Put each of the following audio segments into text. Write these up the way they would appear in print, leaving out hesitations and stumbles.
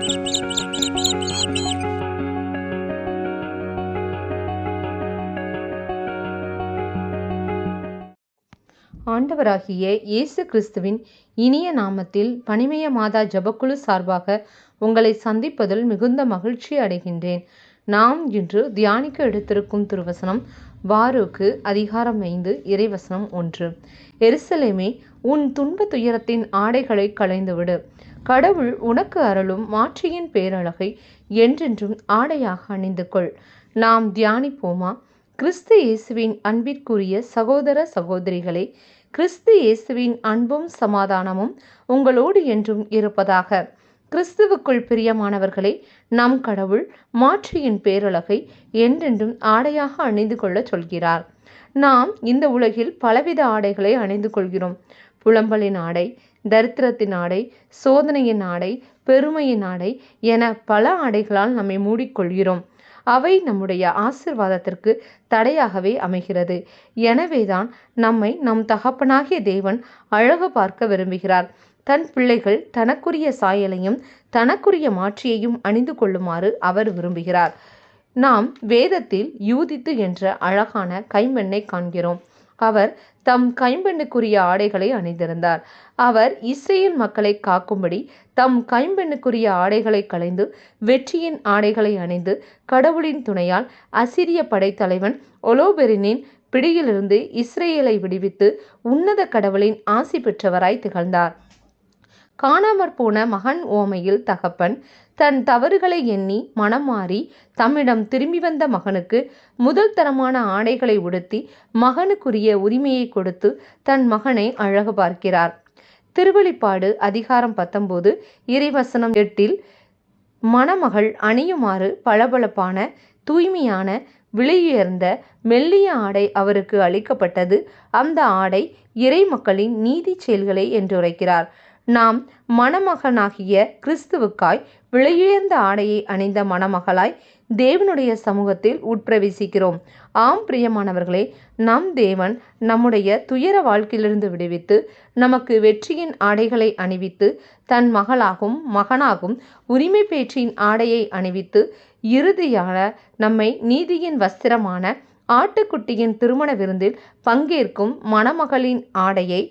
ஆண்டவராகிய இயேசு கிறிஸ்துவின் இனிய நாமத்தில் பனிமய மாதா ஜெபக்குழு சார்பாக உங்களை சந்திப்பதில் மிகுந்த மகிழ்ச்சி அடைகின்றேன். நாம் இன்று தியானிக்க எடுத்திருக்கும் திருவசனம் பாரூக்கு அதிகாரம் 5 இறைவசனம் 1. எருசலேமே, உன் துன்ப துயரத்தின் ஆடைகளை களைந்துவிடு. கடவுள் உனக்கு அருளும் மாட்சியின் பேரழகை என்றென்றும் ஆடையாக அணிந்து கொள். நாம் தியானிப்போமா? கிறிஸ்து இயேசுவின் அன்பிற்குரிய சகோதர சகோதரிகளே, கிறிஸ்து இயேசுவின் அன்பும் சமாதானமும் உங்களோடு என்றும் இருப்பதாக. கிறிஸ்துவுக்குள் பிரியமானவர்களே, நம் கடவுள் மாட்சியின் பேரழகை என்றென்றும் ஆடையாக அணிந்து கொள்ள சொல்கிறார். நாம் இந்த உலகில் பலவித ஆடைகளை அணிந்து கொள்கிறோம். புலம்பலின் ஆடை, தரித்திரத்தின் ஆடை, சோதனையின் ஆடை, பெருமையின் ஆடை என பல ஆடைகளால் நம்மை மூடிக்கொள்கிறோம். அவை நம்முடைய ஆசீர்வாதத்திற்கு தடையாகவே அமைகிறது. எனவேதான் நம்மை நம் தகப்பனாகிய தேவன் அழகு பார்க்க விரும்புகிறார். தன் பிள்ளைகள் தனக்குரிய சாயலையும் தனக்குரிய மாட்சியையும் அணிந்து கொள்ளுமாறு அவர் விரும்புகிறார். நாம் வேதத்தில் யூதித்து என்ற அழகான கைம்பெண்ணை காண்கிறோம். அவர் தம் கைம்பெண்ணுக்குரிய ஆடைகளை அணிந்திருந்தார். அவர் இஸ்ரேல் மக்களை காக்கும்படி தம் கைம்பெண்ணுக்குரிய ஆடைகளை களைந்து வெற்றியின் ஆடைகளை அணிந்து கடவுளின் துணையால் அசிரிய படைத்தலைவன் ஒலோபெரினின் பிடியிலிருந்து இஸ்ரேலை விடுவித்து உன்னத கடவுளின் ஆசி பெற்றவராய் திகழ்ந்தார். காணாமற் போன மகன் ஓமையில் தகப்பன் தன் தவறுகளை எண்ணி மனம் மாறி தம்மிடம் திரும்பி வந்த மகனுக்கு முதல் தரமான ஆடைகளை உடுத்தி மகனுக்குரிய உரிமையை கொடுத்து தன் மகனை அழகு பார்க்கிறார். திருவெளிப்பாடு அதிகாரம் 19 இறைவசனம் 8 மணமகள் அணியுமாறு பளபளப்பான தூய்மையான விலையுயர்ந்த மெல்லிய ஆடை அவருக்கு அளிக்கப்பட்டது. அந்த ஆடை இறை மக்களின் நீதி செயல்களை என்றுரைக்கிறார். நாம் மணமகனாகிய கிறிஸ்துவுக்காய் விலையுயர்ந்த ஆடையை அணிந்த மணமகளாய் தேவனுடைய சமூகத்தில் உட்பிரவேசிக்கிறோம். ஆம் பிரியமானவர்களே, நம் தேவன் நம்முடைய துயர வாழ்க்கையிலிருந்து விடுவித்து நமக்கு வெற்றியின் ஆடைகளை அணிவித்து தன் மகளாகும் மகனாகும் உரிமை பேற்றின் ஆடையை அணிவித்து இறுதியாக நம்மை நீதியின் வஸ்திரமான ஆட்டுக்குட்டியின் திருமண விருந்தில் பங்கேற்கும் மணமகளின் ஆடையை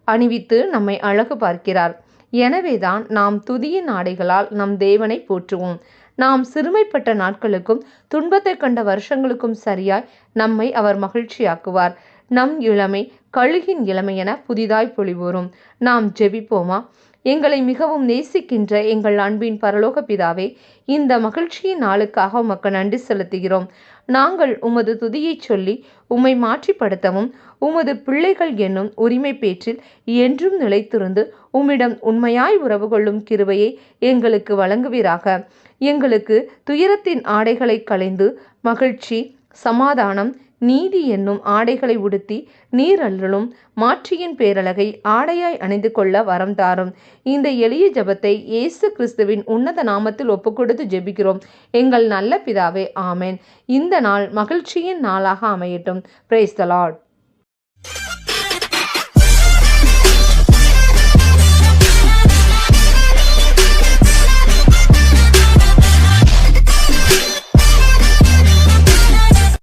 அணிவித்து நம்மை அழகு பார்க்கிறார். எனவேதான் நாம் துதியின் ஆடைகளால் நம் தேவனை போற்றுவோம். நாம் சிறுமைப்பட்ட நாட்களுக்கும் துன்பத்தை கண்ட வருஷங்களுக்கும் சரியாய் நம்மை அவர் மகிழ்ச்சியாக்குவார். நம் இளமை கழுகின் இளமை என புதிதாய் பொலிவூரும். நாம் ஜெபிப்போமா? எங்களை மிகவும் நேசிக்கின்ற எங்கள் அன்பின் பரலோக பிதாவே, இந்த மகிழ்ச்சியின் நாளுக்காக உமக்கு நன்றி செலுத்துகிறோம். நாங்கள் உமது துதியை சொல்லி உம்மை மாற்றிப்படுத்தவும் உமது பிள்ளைகள் என்னும் உரிமை பேற்றில் என்றும் நிலைத்திருந்து உம்மிடம் உண்மையாய் உறவு கொள்ளும் கிருபையை எங்களுக்கு வழங்குவீராக. எங்களுக்கு துயரத்தின் ஆடைகளை களைந்து மகிழ்ச்சி, சமாதானம், நீதி என்னும் ஆடைகளை உடுத்தி நீர் அருளும் மாட்சியின் பேரழகை ஆடையாய் அணிந்து கொள்ள வரம் தாரும். இந்த எளிய ஜெபத்தை இயேசு கிறிஸ்துவின் உன்னத நாமத்தில் ஒப்புக்கொடுத்து ஜெபிக்கிறோம் எங்கள் நல்ல பிதாவே, ஆமென். இந்த நாள் மகிழ்ச்சியின் நாளாக அமையட்டும். Praise the Lord.